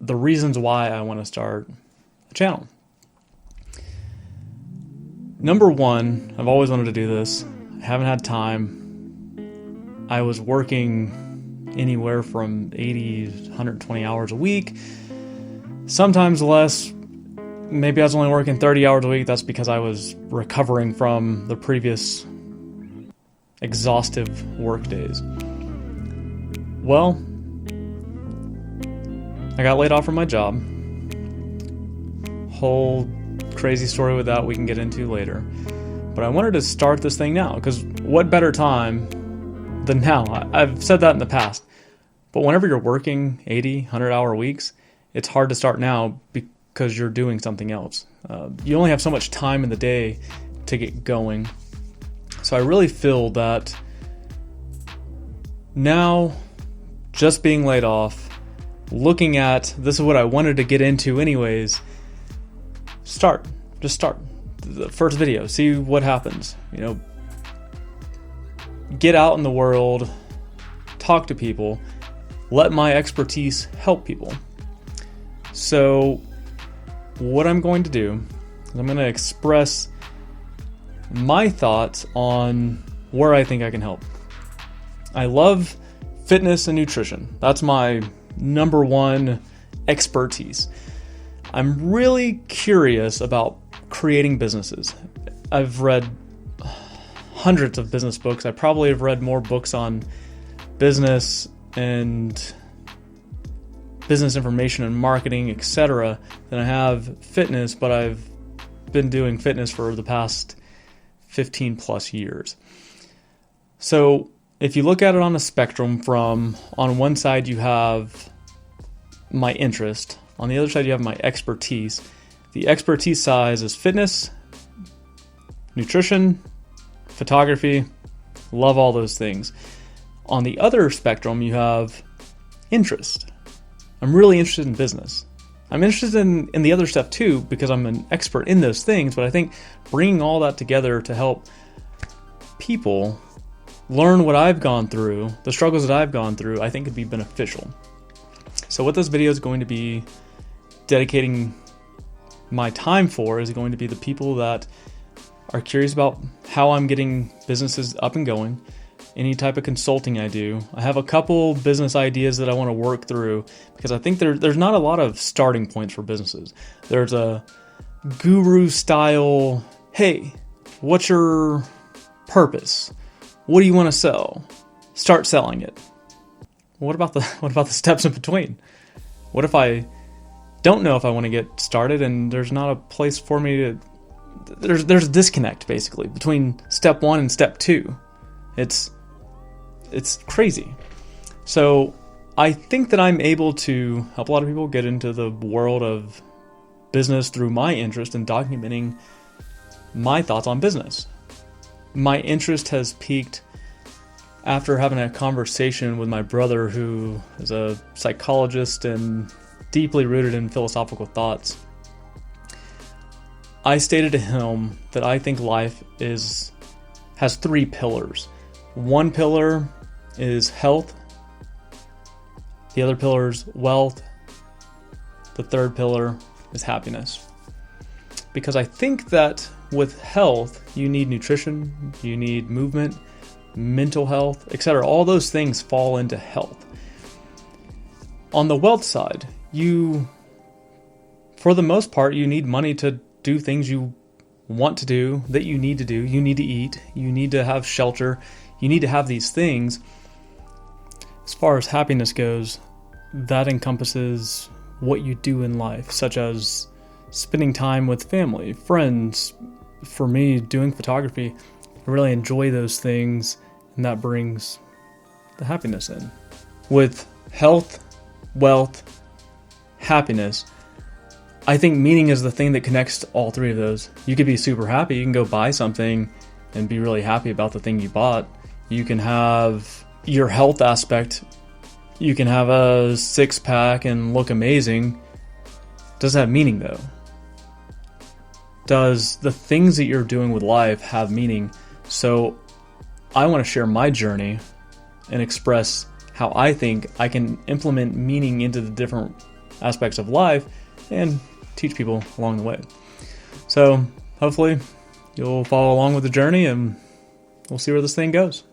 the reasons why I want to start a channel. Number one, I've always wanted to do this. I haven't had time. I was working anywhere from 80 to 120 hours a week, sometimes less. Maybe I was only working 30 hours a week. That's because I was recovering from the previous exhaustive work days. Well, I got laid off from my job. Whole crazy story with that we can get into later. But I wanted to start this thing now, because what better time than now? I've said that in the past. But whenever you're working 80, 100-hour weeks, it's hard to start now because you're doing something else. You only have so much time in the day to get going. So I really feel that now, just being laid off, looking at this is what I wanted to get into anyways, just start the first video, see what happens. Get out in the world, talk to people, let my expertise help people. So what I'm going to do is I'm going to express my thoughts on where I think I can help. I love fitness and nutrition. That's my number one expertise. I'm really curious about creating businesses. I've read hundreds of business books. I probably have read more books on business and business information and marketing, etc., than I have fitness, but I've been doing fitness for the past 15 plus years. So if you look at it on a spectrum, from on one side you have my interest, on the other side you have my expertise. The expertise side is fitness, nutrition, photography, love all those things. On the other spectrum you have interest. I'm really interested in business. I'm interested in the other stuff too, because I'm an expert in those things, but I think bringing all that together to help people learn what I've gone through, the struggles that I've gone through, I think could be beneficial. So what this video is going to be dedicating my time for is going to be the people that are curious about how I'm getting businesses up and going, any type of consulting I do. I have a couple business ideas that I want to work through, because I think there's not a lot of starting points for businesses. There's a guru style, hey, what's your purpose? What do you want to sell? Start selling it. What about the steps in between? What if I don't know if I want to get started and there's not a place for me to... There's a disconnect, basically, between step 1 and step 2. It's crazy. So I think that I'm able to help a lot of people get into the world of business through my interest in documenting my thoughts on business. My interest has peaked after having a conversation with my brother, who is a psychologist and deeply rooted in philosophical thoughts. I stated to him that I think life has 3 pillars. One pillar is health. The other pillar is wealth. The third pillar is happiness. Because I think that with health, you need nutrition, you need movement, mental health, etc. All those things fall into health. On the wealth side, for the most part, you need money to do things you want to do, that you need to do. You need to eat, you need to have shelter, you need to have these things. As far as happiness goes, that encompasses what you do in life, such as spending time with family, friends. For me, doing photography, I really enjoy those things, and that brings the happiness in. With health, wealth, happiness, I think meaning is the thing that connects all 3 of those. You could be super happy, you can go buy something and be really happy about the thing you bought. You can have your health aspect, you can have a 6-pack and look amazing. Does that have meaning though? Does the things that you're doing with life have meaning? So I want to share my journey and express how I think I can implement meaning into the different aspects of life and teach people along the way. So hopefully you'll follow along with the journey, and we'll see where this thing goes.